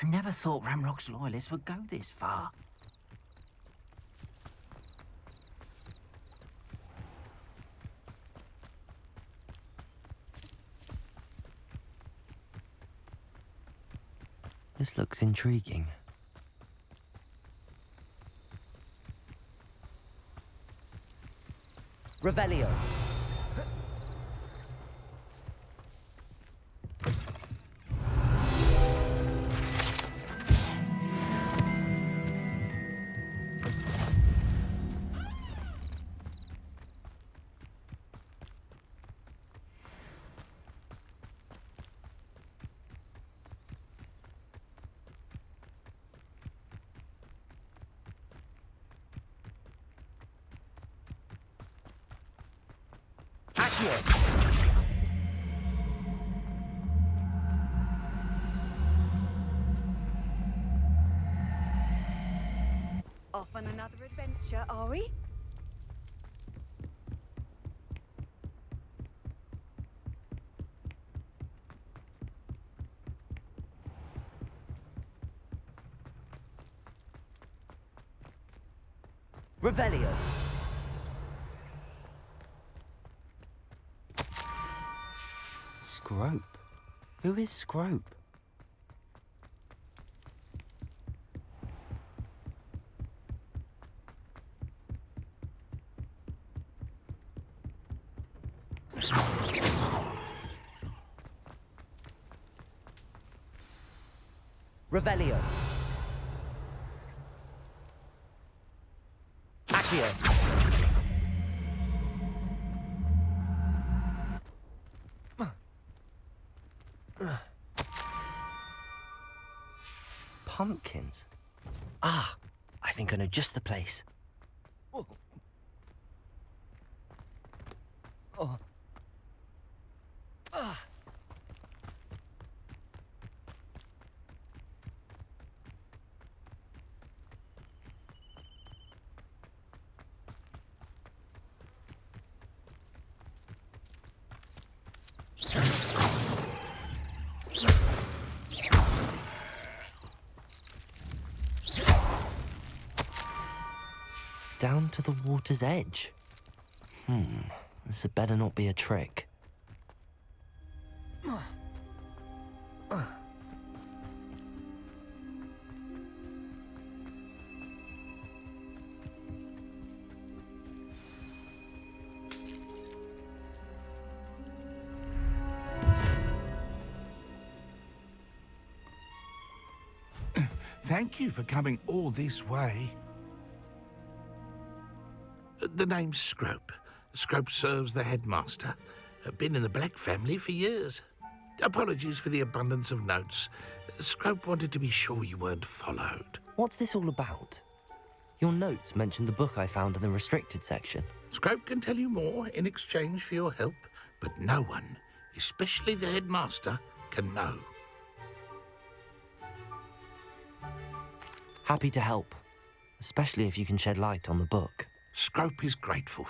I never thought Ramrock's loyalists would go this far. This looks intriguing. Revelio. Off on another adventure, are we? Revelio. Scrope? Who is Scrope? Revelio. Accio. Pumpkins. Ah, I think I know just the place. Oh. Oh. Ah. Down to the water's edge. This had better not be a trick. Thank you for coming all this way. The name's Scrope. Scrope serves the headmaster. Been in the Black family for years. Apologies for the abundance of notes. Scrope wanted to be sure you weren't followed. What's this all about? Your notes mentioned the book I found in the restricted section. Scrope can tell you more in exchange for your help, but no one, especially the headmaster, can know. Happy to help, especially if you can shed light on the book. Scrope is grateful.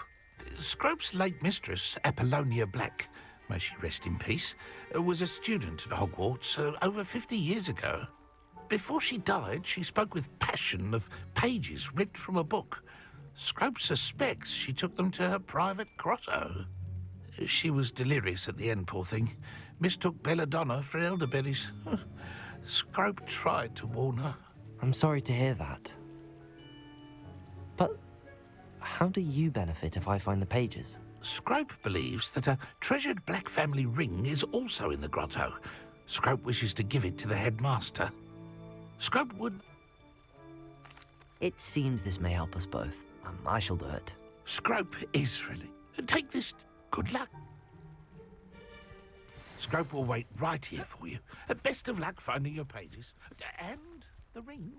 Scrope's late mistress, Apollonia Black, may she rest in peace, was a student at Hogwarts over 50 years ago. Before she died, she spoke with passion of pages ripped from a book. Scrope suspects she took them to her private grotto. She was delirious at the end, poor thing. Mistook belladonna for elderberries. Scrope tried to warn her. I'm sorry to hear that. But how do you benefit if I find the pages? Scrope believes that a treasured Black family ring is also in the grotto. Scrope wishes to give it to the headmaster. Scrope would... It seems this may help us both. I shall do it. Scrope is really... Take this. Good luck. Scrope will wait right here for you. Best of luck finding your pages. And the ring.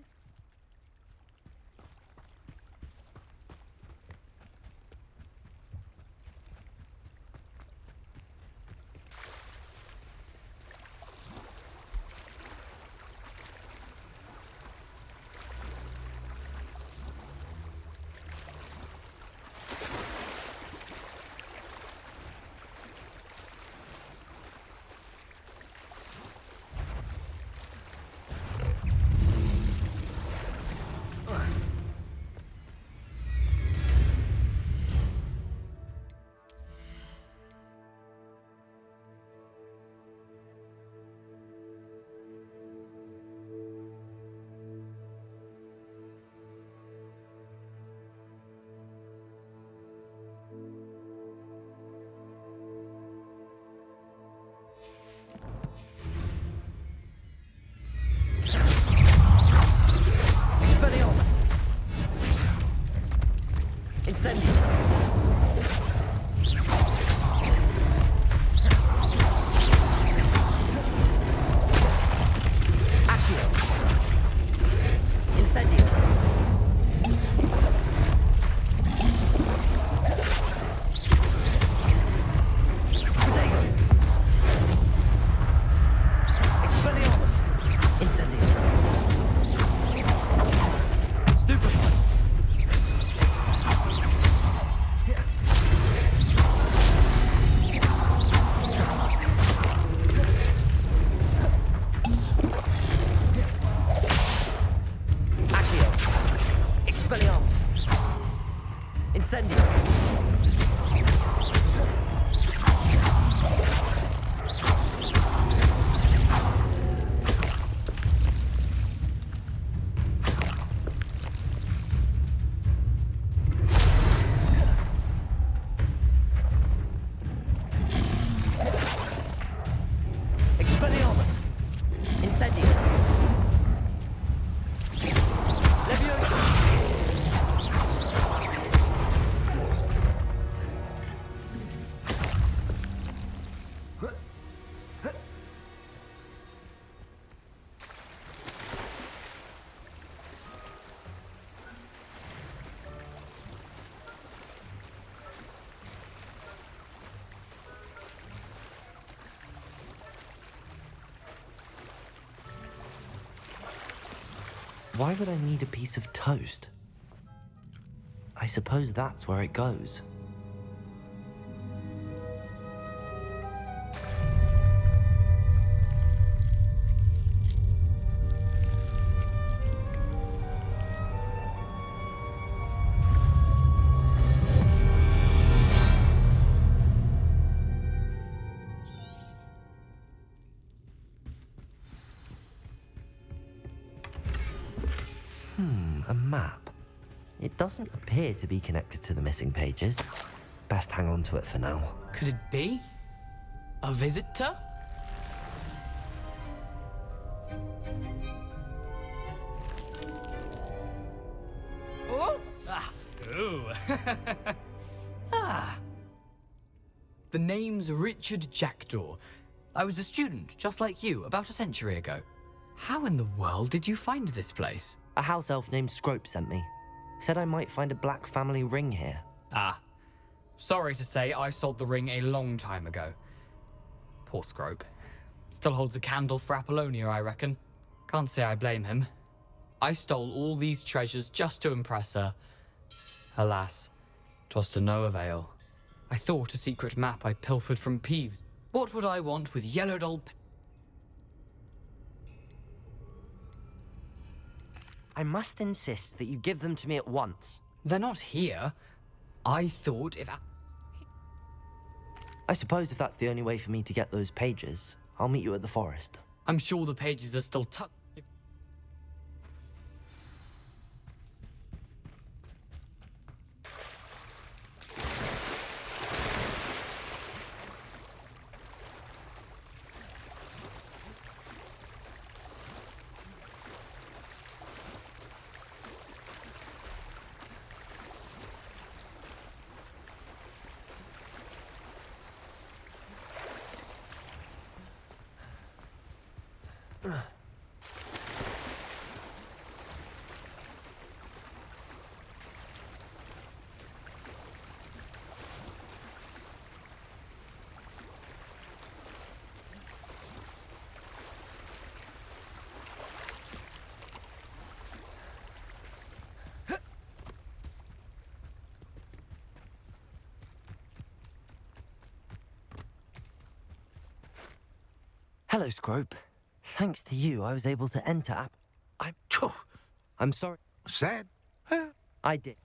Why would I need a piece of toast? I suppose that's where it goes. A map. It doesn't appear to be connected to the missing pages. Best hang on to it for now. Could it be? A visitor? Oh! Ah. Ooh. Ah. The name's Richard Jackdaw. I was a student, just like you, about a century ago. How in the world did you find this place? A house elf named Scrope sent me. Said I might find a black family ring here. Ah. Sorry to say, I sold the ring a long time ago. Poor Scrope. Still holds a candle for Apollonia, I reckon. Can't say I blame him. I stole all these treasures just to impress her. Alas, 'twas to no avail. I thought a secret map I pilfered from Peeves. What would I want with yellowed old... I must insist that you give them to me at once. They're not here. I thought if... I suppose if that's the only way for me to get those pages, I'll meet you at the forest. I'm sure the pages are still tucked... Hello, Scrope. Thanks to you, I was able to enter I'm sorry. Sad? Huh? I did.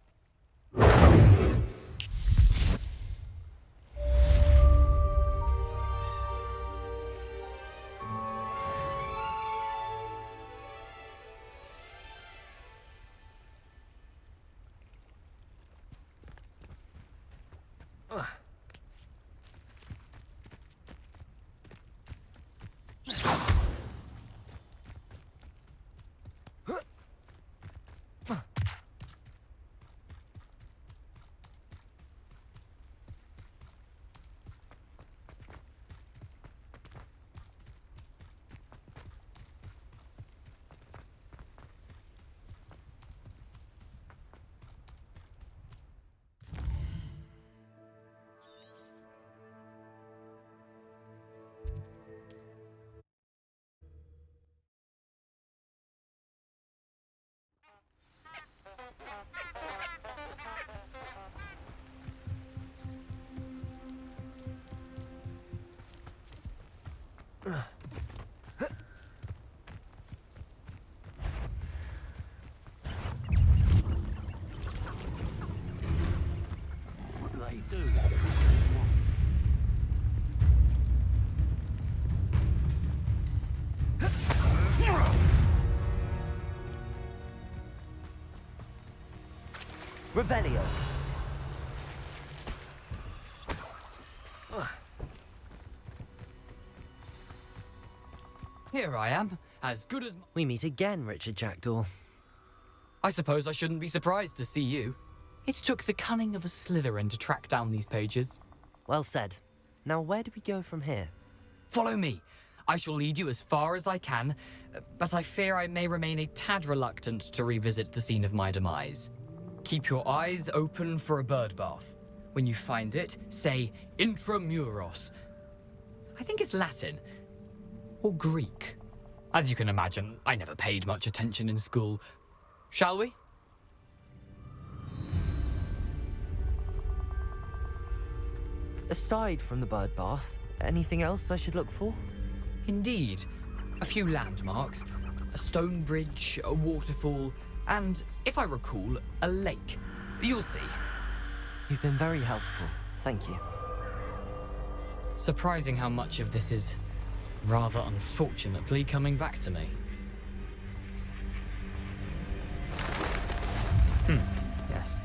What do they do? Revelio. Here I am, as good as... We meet again, Richard Jackdaw. I suppose I shouldn't be surprised to see you. It took the cunning of a Slytherin to track down these pages. Well said. Now where do we go from here? Follow me. I shall lead you as far as I can, but I fear I may remain a tad reluctant to revisit the scene of my demise. Keep your eyes open for a bird bath. When you find it, say intramuros. I think it's Latin. Or Greek. As you can imagine, I never paid much attention in school. Shall we? Aside from the bird bath, anything else I should look for? Indeed. A few landmarks, a stone bridge, a waterfall, and, if I recall, a lake. You'll see. You've been very helpful. Thank you. Surprising how much of this is, rather unfortunately, coming back to me. Yes.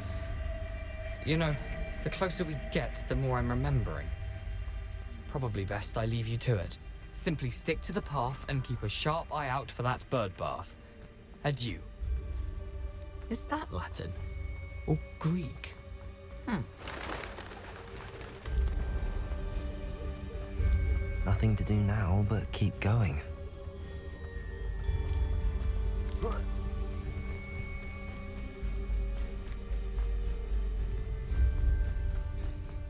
You know, the closer we get, the more I'm remembering. Probably best I leave you to it. Simply stick to the path and keep a sharp eye out for that bird bath. Adieu. Is that Latin? Or Greek? Nothing to do now but keep going.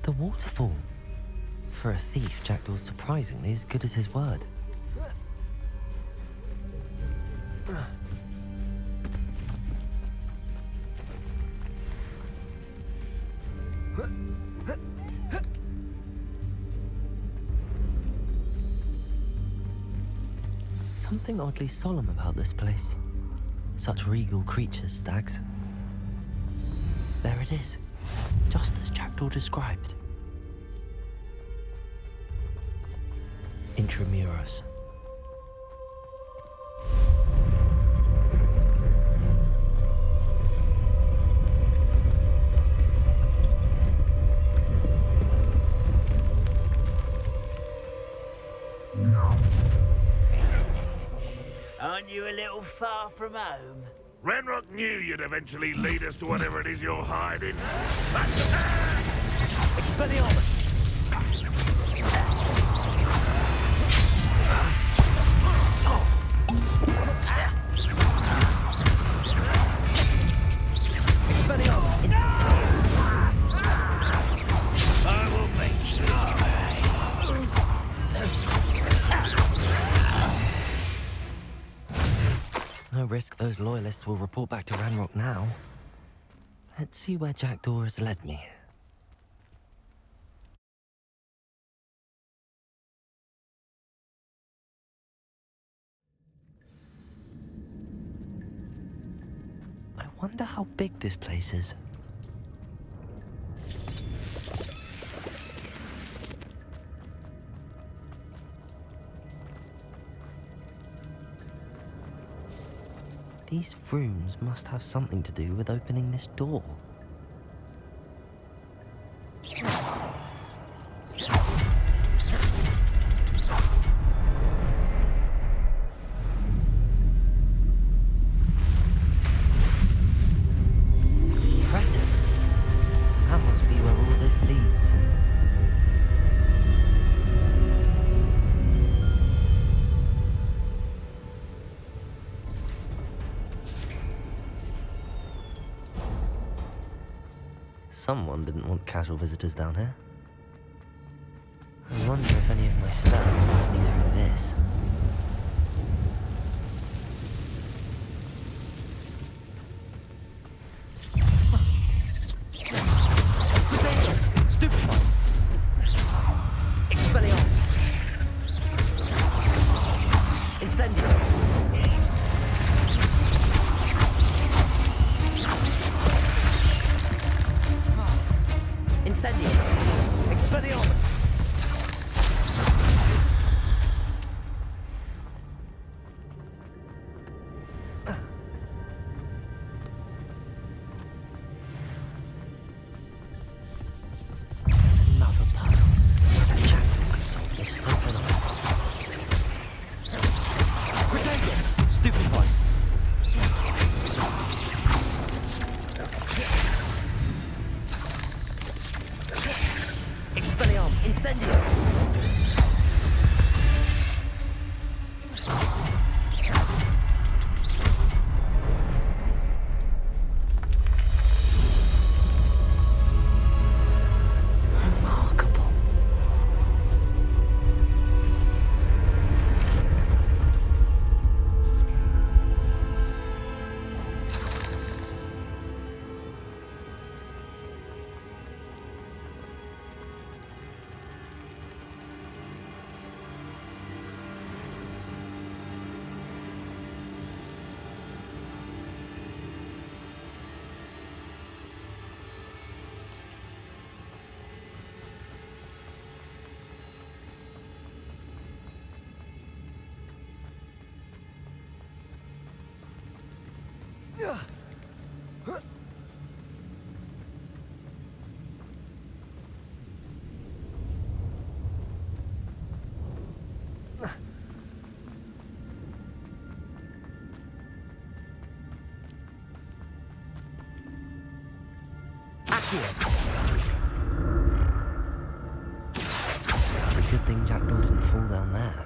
The waterfall. For a thief, Jackdaw's surprisingly as good as his word. Something oddly solemn about this place. Such regal creatures, stags. There it is, just as Jackdaw described. Intramuros. Aren't you a little far from home? Ranrock knew you'd eventually lead us to whatever it is you're hiding. Expelliarmus! Expelliarmus! I will make you No risk those loyalists will report back to Ranrock now. Let's see where Jackdaw has led me. I wonder how big this place is. These rooms must have something to do with opening this door. Impressive. That must be where all this leads. Someone didn't want casual visitors down here. I wonder if any of my spells will let me through this. Stupefy! Expelliarmus! Incendio! Incendio! Expelliarmus! Another puzzle. That Jackdaw could solve this so good. Stupefy! Expelliarmus! Incendio! Remarkable. It's a good thing Jackdaw didn't fall down there.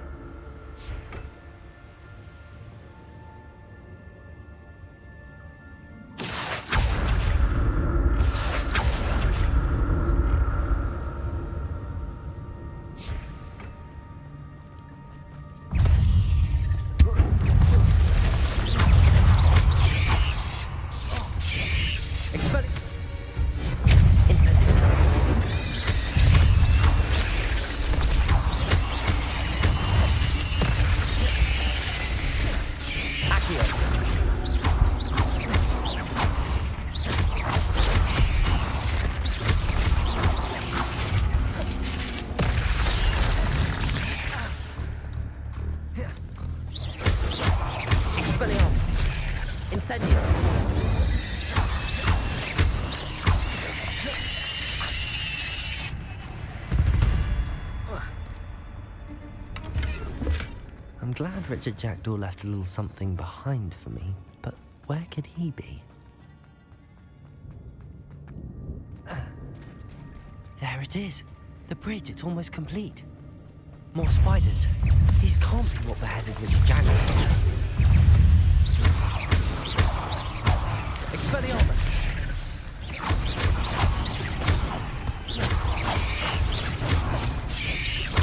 I'm glad Richard Jackdaw left a little something behind for me, but where could he be? There it is. The bridge, it's almost complete. More spiders. These can't be what beheaded Richard Jackdaw. Expelliarmus!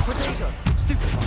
Protego! Stupefy!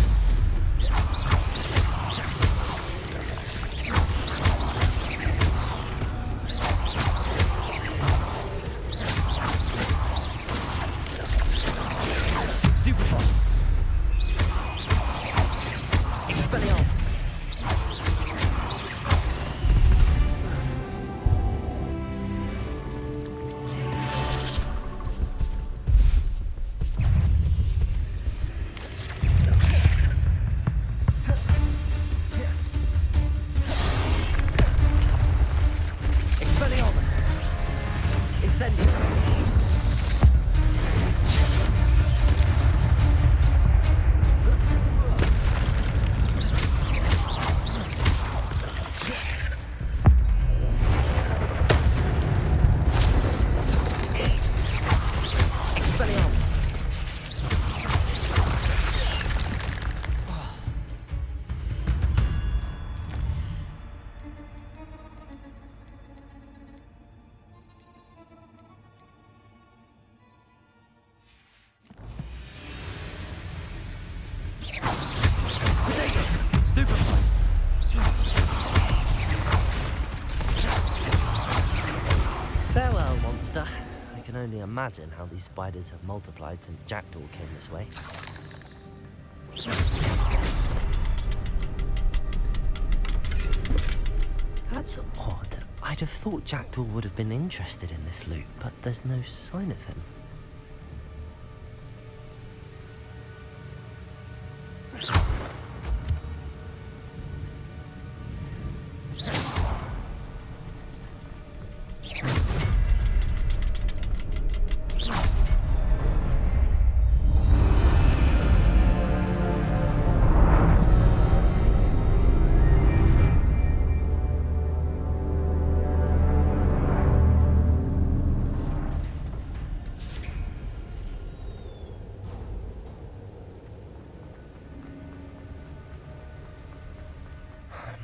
Farewell, monster. I can only imagine how these spiders have multiplied since Jackdaw came this way. That's odd. I'd have thought Jackdaw would have been interested in this loot, but there's no sign of him.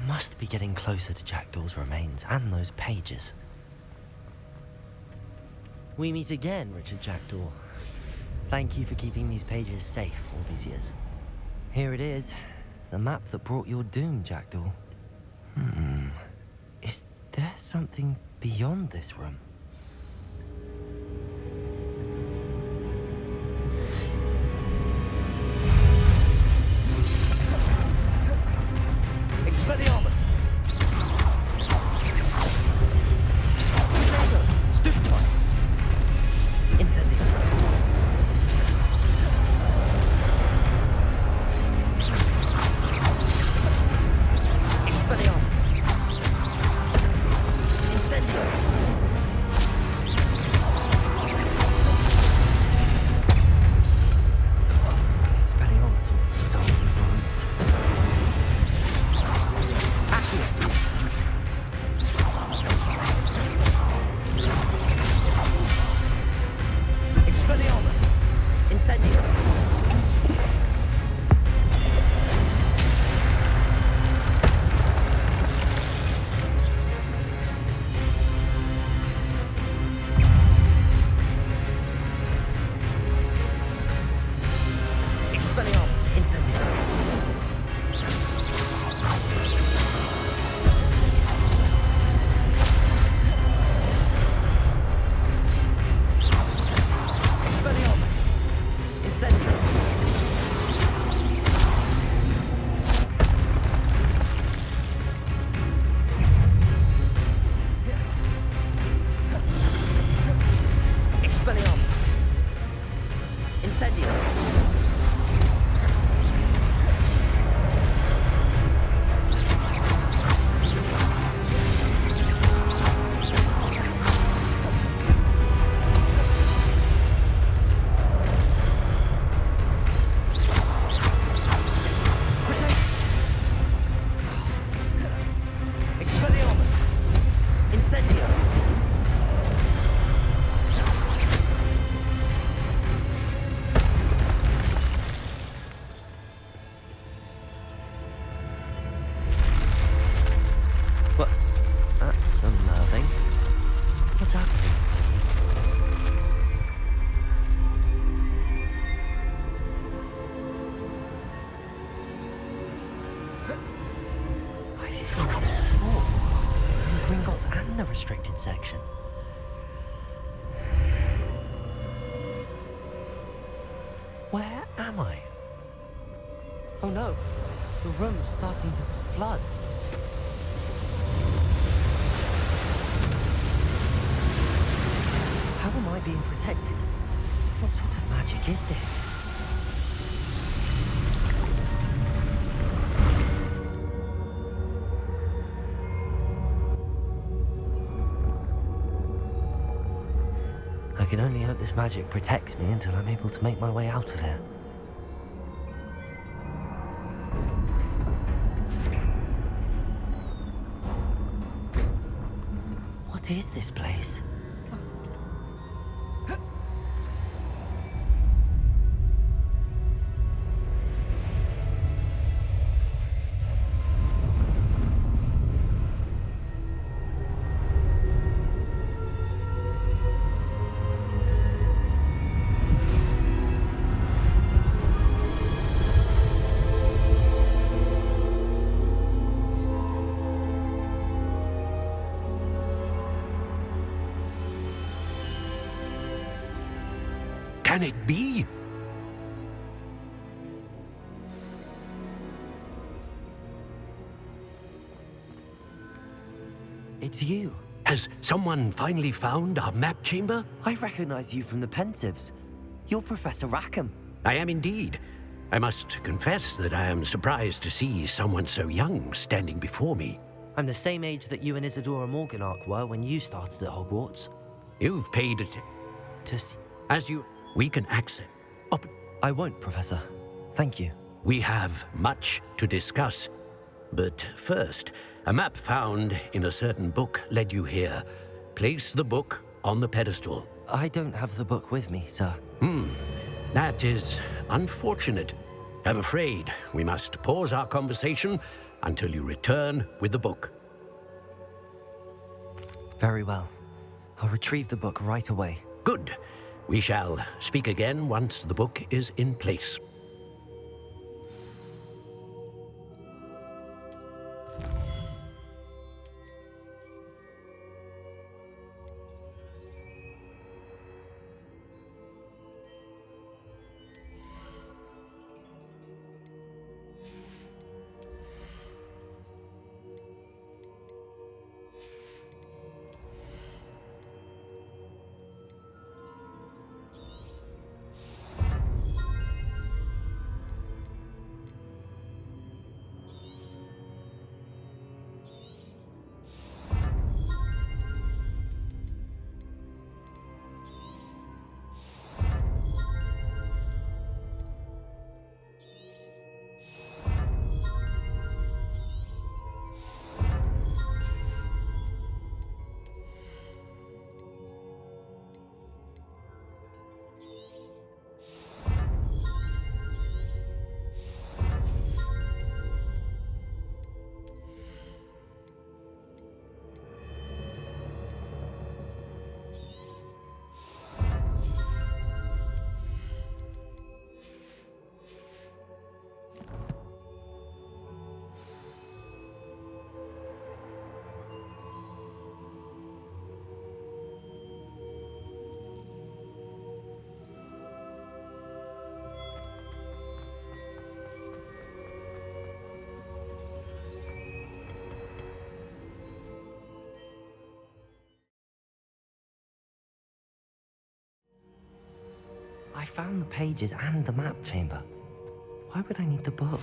Must be getting closer to Jackdaw's remains and those pages. We meet again, Richard Jackdaw. Thank you for keeping these pages safe all these years. Here it is, the map that brought your doom, Jackdaw. Is there something beyond this room? Expelliarmus! Stupefy! Incendio! Expelliarmus! seen this before. In Gringotts and the restricted section. Where am I? Oh no, the room's starting to flood. How am I being protected? What sort of magic is this? I can only hope this magic protects me until I'm able to make my way out of here. What is this place? Can it be? It's you. Has someone finally found our map chamber? I recognize you from the Pensives. You're Professor Rackham. I am indeed. I must confess that I am surprised to see someone so young standing before me. I'm the same age that you and Isadora Morganach were when you started at Hogwarts. You've paid it. To see... As you... We can access... I won't, Professor. Thank you. We have much to discuss. But first, a map found in a certain book led you here. Place the book on the pedestal. I don't have the book with me, sir. That is unfortunate. I'm afraid we must pause our conversation until you return with the book. Very well. I'll retrieve the book right away. Good. We shall speak again once the book is in place. I found the pages and the map chamber. Why would I need the book?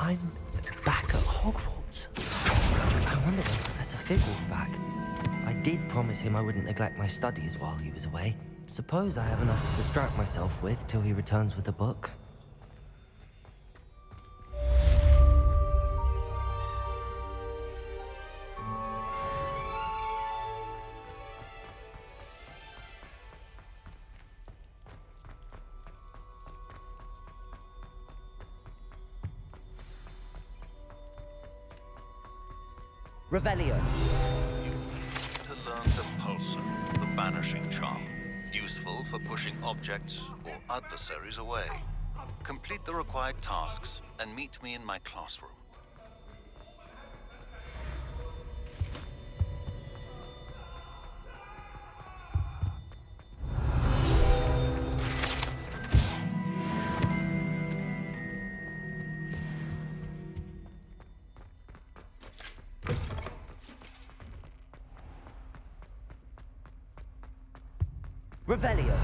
I'm back at Hogwarts. I wonder when Professor Fig will be back. I did promise him I wouldn't neglect my studies while he was away. Suppose I have enough to distract myself with till he returns with the book. Revelio. You need to learn the pulsar, the banishing charm. Useful for pushing objects or adversaries away. Complete the required tasks and meet me in my classroom. Revelio.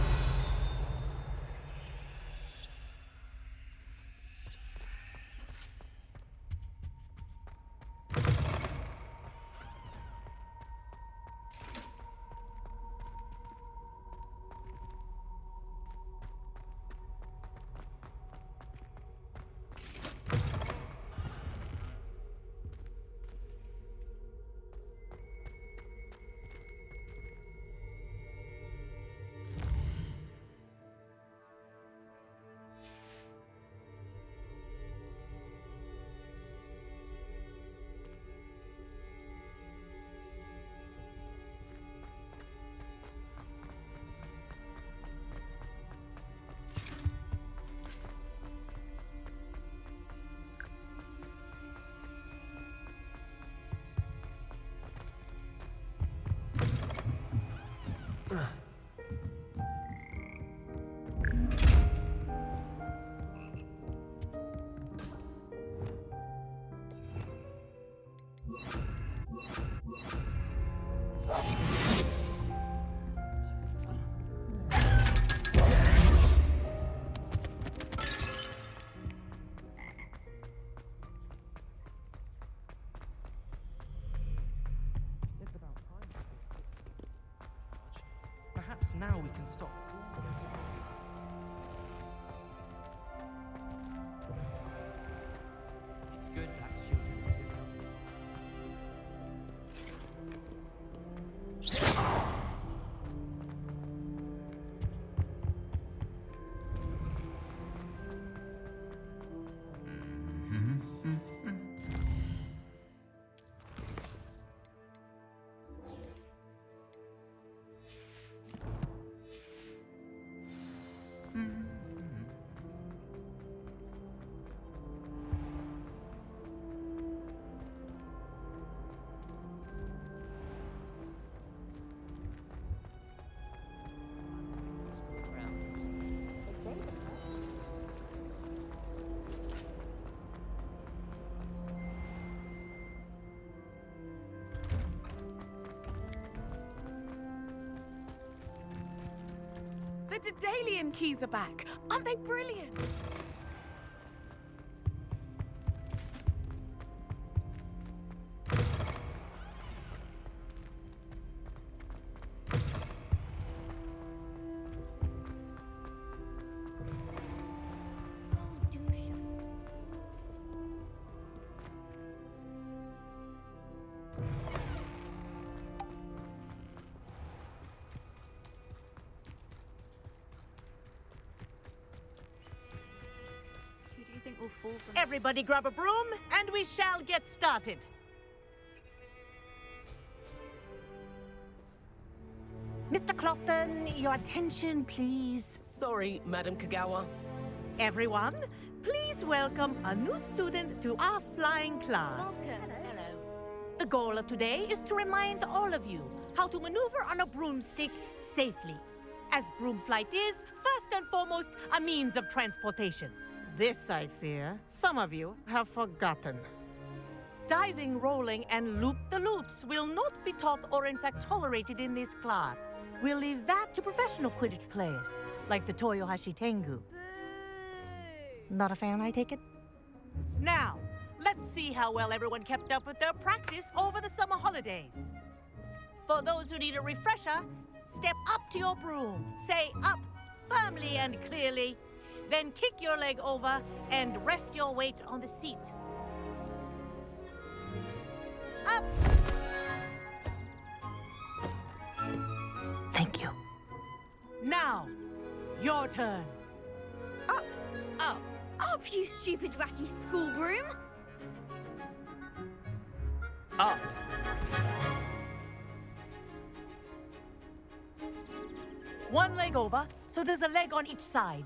Perhaps now we can stop. It's good, black children. The Daedalian keys are back. Aren't they brilliant? Everybody grab a broom, and we shall get started. Mr. Clopton, your attention, please. Sorry, Madam Kagawa. Everyone, please welcome a new student to our flying class. Hello. The goal of today is to remind all of you how to maneuver on a broomstick safely, as broom flight is, first and foremost, a means of transportation. This, I fear, some of you have forgotten. Diving, rolling, and loop-the-loops will not be taught or in fact tolerated in this class. We'll leave that to professional Quidditch players, like the Toyohashi Tengu. Not a fan, I take it? Now, let's see how well everyone kept up with their practice over the summer holidays. For those who need a refresher, step up to your broom, say up firmly and clearly, then kick your leg over and rest your weight on the seat. Up! Thank you. Now, your turn. Up! Up! Up, you stupid ratty school broom! Up. One leg over, so there's a leg on each side.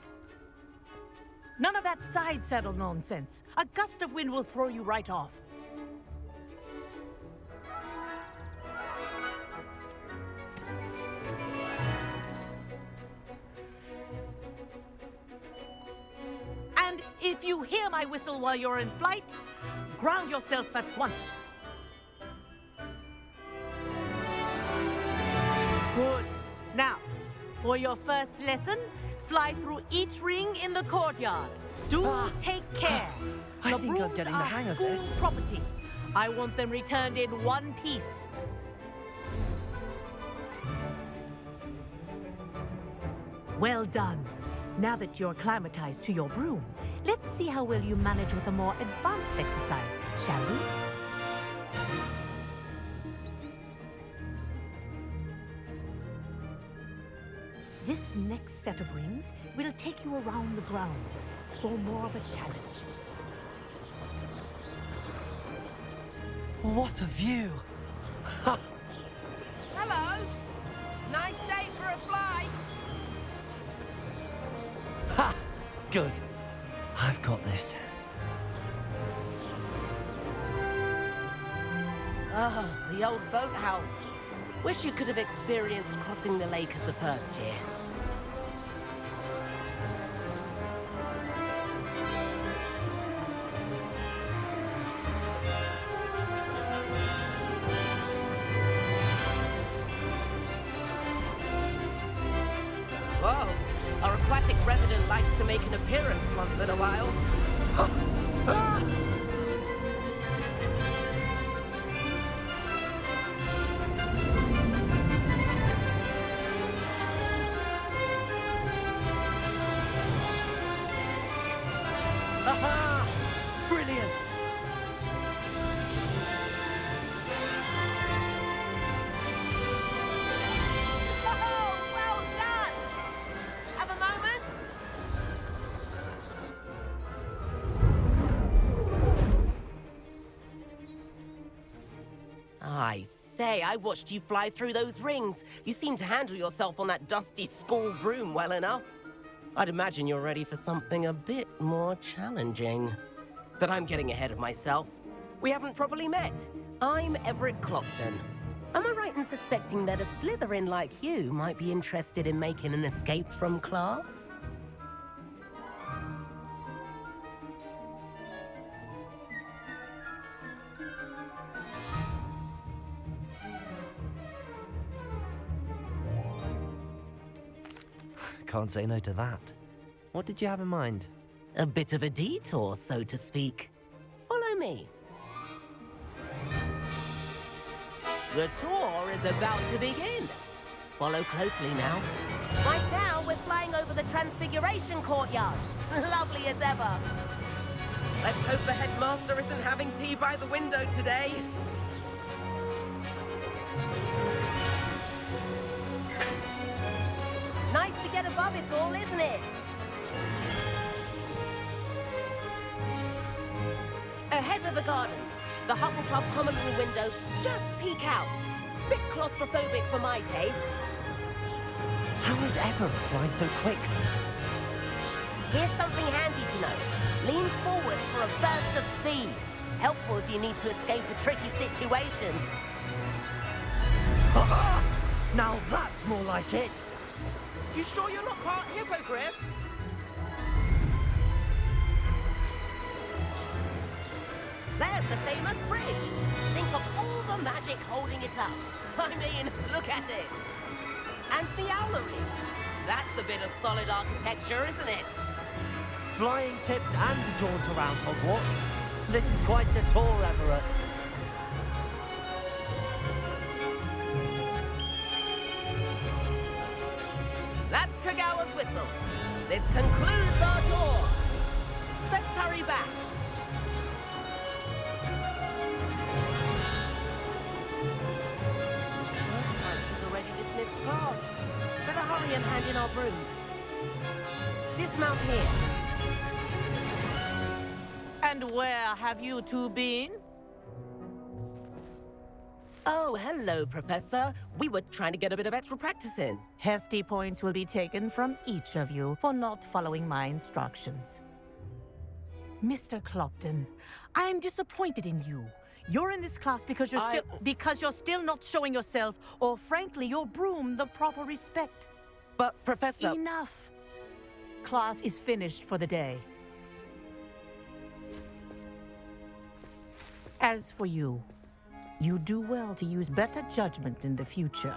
None of that side saddle nonsense. A gust of wind will throw you right off. And if you hear my whistle while you're in flight, ground yourself at once. Good. Now, for your first lesson, fly through each ring in the courtyard. Do take care. I The think I'm brooms getting the are hang of school this. property. I want them returned in one piece. Well done. Now that you're acclimatized to your broom, let's see how well you manage with a more advanced exercise, shall we? This next set of rings will take you around the grounds for more of a challenge. What a view! Hello. Nice day for a flight. Ha! Good. I've got this. Oh, the old boathouse. Wish you could have experienced crossing the lake as a first year. Whoa, our aquatic resident likes to make an appearance once in a while. Aha! Brilliant! Oh, well done! Have a moment? I say, I watched you fly through those rings. You seem to handle yourself on that dusty school broom well enough. I'd imagine you're ready for something a bit more challenging. But I'm getting ahead of myself. We haven't properly met. I'm Everett Clopton. Am I right in suspecting that a Slytherin like you might be interested in making an escape from class? Can't say no to that. What did you have in mind? A bit of a detour, so to speak. Follow me. The tour is about to begin. Follow closely now. Right now, we're flying over the Transfiguration Courtyard. Lovely as ever. Let's hope the headmaster isn't having tea by the window today. Nice to get above it all, isn't it? Ahead of the gardens, the Hufflepuff common room windows just peek out. Bit claustrophobic for my taste. How is Everett flying so quickly? Here's something handy to know. Lean forward for a burst of speed. Helpful if you need to escape a tricky situation. Now that's more like it! You sure you're not part hippogriff? There's the famous bridge. Think of all the magic holding it up. I mean, look at it. And the owlery. That's a bit of solid architecture, isn't it? Flying tips and a jaunt around Hogwarts. This is quite the tour, Everett. That's Kagawa's whistle. This concludes our tour. Best hurry back. We've already dismissed class. Better hurry and hand in our brooms. Dismount here. And where have you two been? Oh, hello, Professor. We were trying to get a bit of extra practice in. Hefty points will be taken from each of you for not following my instructions. Mr. Clopton, I'm disappointed in you. You're in this class because you're still not showing yourself, or frankly, your broom, the proper respect. But, Professor... Enough. Class is finished for the day. As for you, you do well to use better judgment in the future.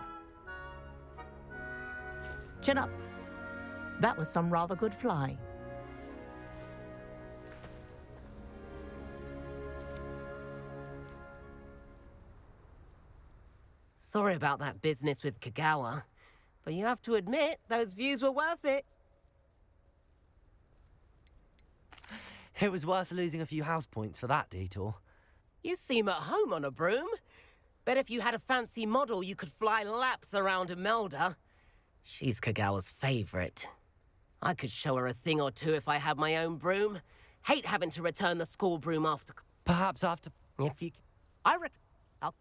Chin up. That was some rather good flying. Sorry about that business with Kagawa, but you have to admit, those views were worth it. It was worth losing a few house points for that detour. You seem at home on a broom. Bet if you had a fancy model, you could fly laps around Imelda. She's Kagawa's favorite. I could show her a thing or two if I had my own broom. Hate having to return the school broom after... Perhaps after... If you... I reckon... I'll...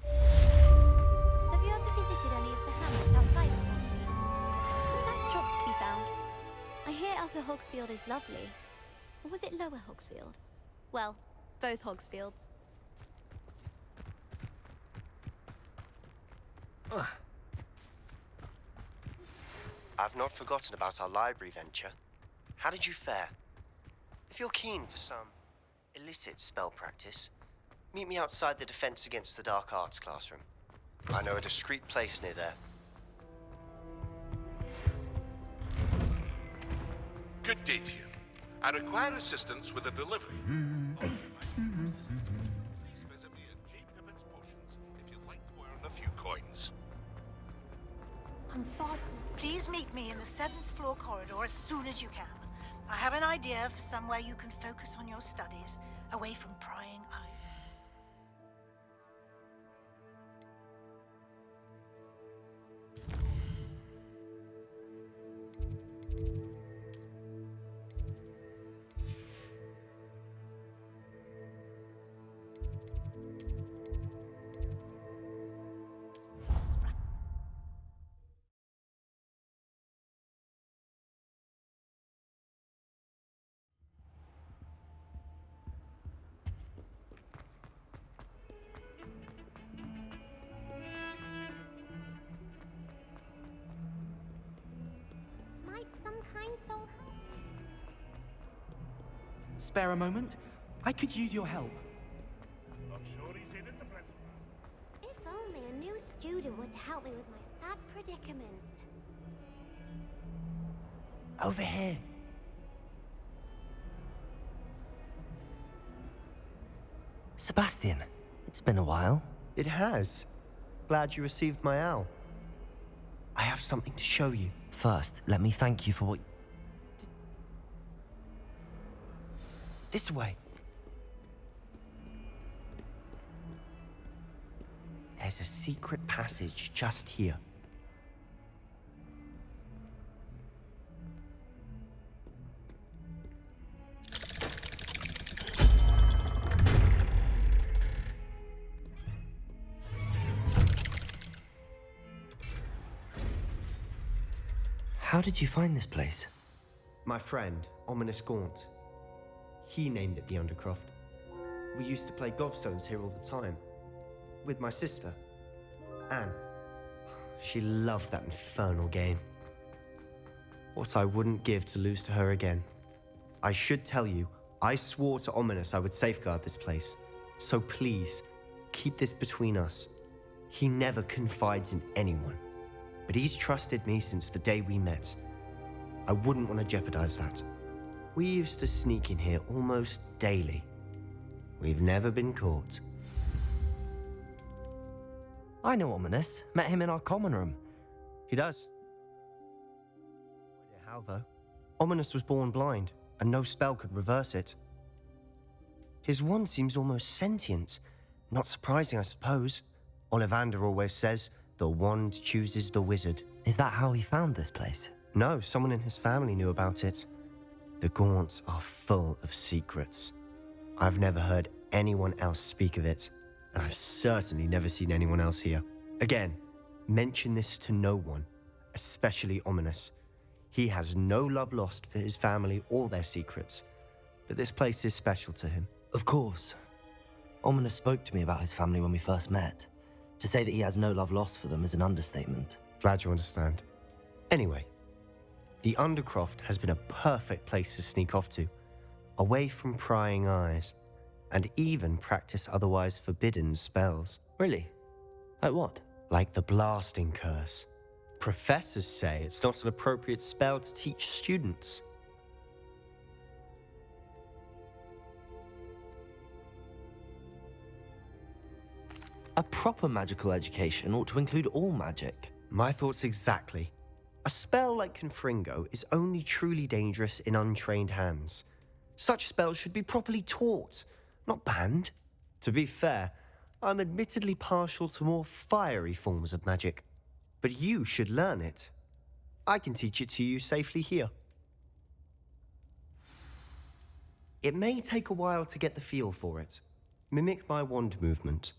Have you ever visited any of the hamlets outside of Hogsfield? That's shops to be found. I hear Upper Hogsfield is lovely. Or was it Lower Hogsfield? Well, both Hogsfields. I've not forgotten about our library venture. How did you fare? If you're keen for some illicit spell practice, meet me outside the Defense Against the Dark Arts classroom. I know a discreet place near there. Good day to you. I require assistance with a delivery. Please visit me at J. Pippin's Potions if you'd like to earn a few coins. I'm far. Please meet me in the 7th floor corridor as soon as you can. I have an idea for somewhere you can focus on your studies, away from prying eyes. Might some kind soul help? Spare a moment? I could use your help. Not sure he's in at the present. If only a new student were to help me with my sad predicament. Over here. Sebastian, it's been a while. It has. Glad you received my owl. I have something to show you. First, let me thank you for what... This way. There's a secret passage just here. How did you find this place? My friend, Ominous Gaunt. He named it the Undercroft. We used to play gobstones here all the time. With my sister, Anne. She loved that infernal game. What I wouldn't give to lose to her again. I should tell you, I swore to Ominous I would safeguard this place. So please, keep this between us. He never confides in anyone. But he's trusted me since the day we met. I wouldn't want to jeopardize that. We used to sneak in here almost daily. We've never been caught. I know Ominous. Met him in our common room. He does. No idea how, though. Ominous was born blind, and no spell could reverse it. His wand seems almost sentient. Not surprising, I suppose. Ollivander always says, the wand chooses the wizard. Is that how he found this place? No, someone in his family knew about it. The Gaunts are full of secrets. I've never heard anyone else speak of it, and I've certainly never seen anyone else here. Again, mention this to no one, especially Ominous. He has no love lost for his family or their secrets, but this place is special to him. Of course. Ominous spoke to me about his family when we first met. To say that he has no love lost for them is an understatement. Glad you understand. Anyway, the Undercroft has been a perfect place to sneak off to, away from prying eyes, and even practice otherwise forbidden spells. Really? Like what? Like the Blasting Curse. Professors say it's not an appropriate spell to teach students. A proper magical education ought to include all magic. My thoughts exactly. A spell like Confringo is only truly dangerous in untrained hands. Such spells should be properly taught, not banned. To be fair, I'm admittedly partial to more fiery forms of magic. But you should learn it. I can teach it to you safely here. It may take a while to get the feel for it. Mimic my wand movement.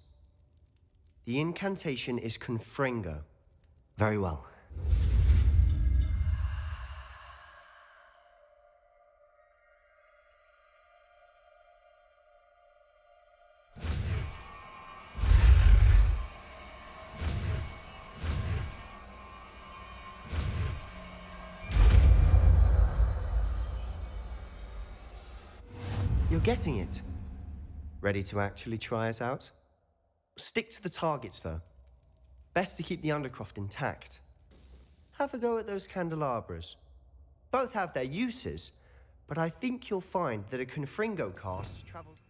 The incantation is Confringo. Very well. You're getting it. Ready to actually try it out? Stick to the targets, though. Best to keep the Undercroft intact. Have a go at those candelabras. Both have their uses, but I think you'll find that a Confringo cast travels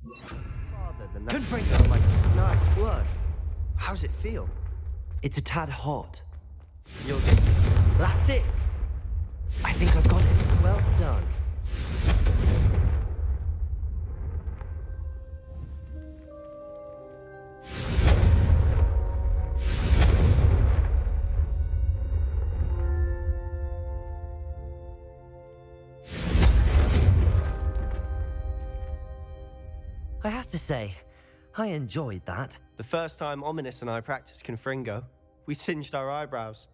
farther than that. Confringo! Nice work. How's it feel? It's a tad hot. You'll get it. That's it! I think I've got it. Well done. I have to say, I enjoyed that. The first time Ominous and I practiced Confringo, we singed our eyebrows.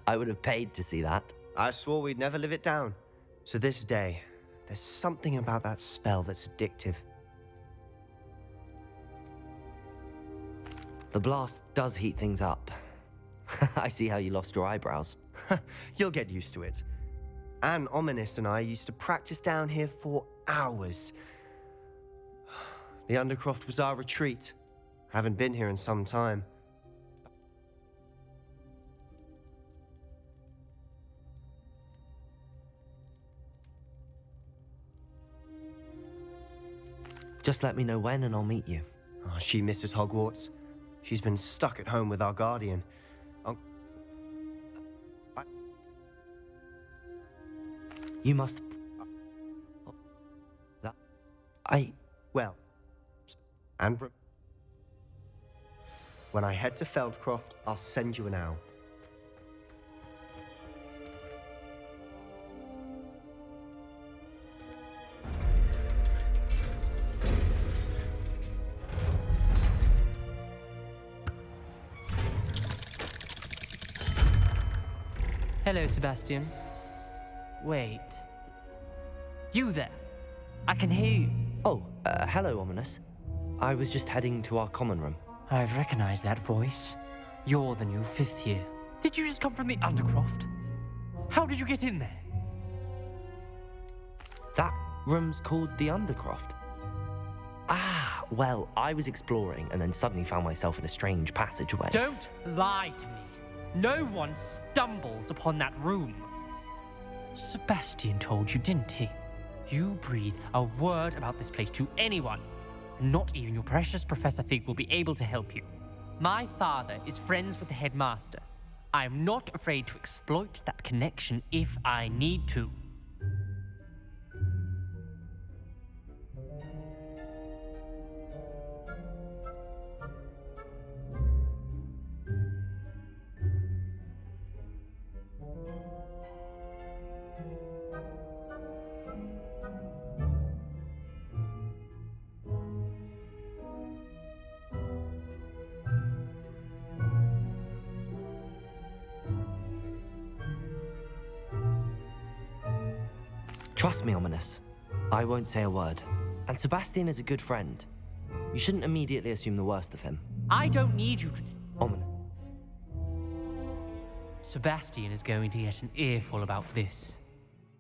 I would have paid to see that. I swore we'd never live it down. To this day, there's something about that spell that's addictive. The blast does heat things up. I see how you lost your eyebrows. You'll get used to it. Anne, Ominous and I used to practice down here for hours. The Undercroft was our retreat. Haven't been here in some time. Just let me know when and I'll meet you. Oh, she misses Hogwarts. She's been stuck at home with our guardian. You must... Well, and when I head to Feldcroft, I'll send you an owl. Hello, Sebastian. Wait. You there? I can hear you. Oh, hello, Ominous. I was just heading to our common room. I've recognized that voice. You're the new 5th year. Did you just come from the Undercroft? How did you get in there? That room's called the Undercroft. Ah, well, I was exploring and then suddenly found myself in a strange passageway. Don't lie to me. No one stumbles upon that room. Sebastian told you, didn't he? You breathe a word about this place to anyone, and not even your precious Professor Fig will be able to help you. My father is friends with the headmaster. I am not afraid to exploit that connection if I need to. Trust me, Ominous. I won't say a word. And Sebastian is a good friend. You shouldn't immediately assume the worst of him. I don't need you to... Ominous. Sebastian is going to get an earful about this.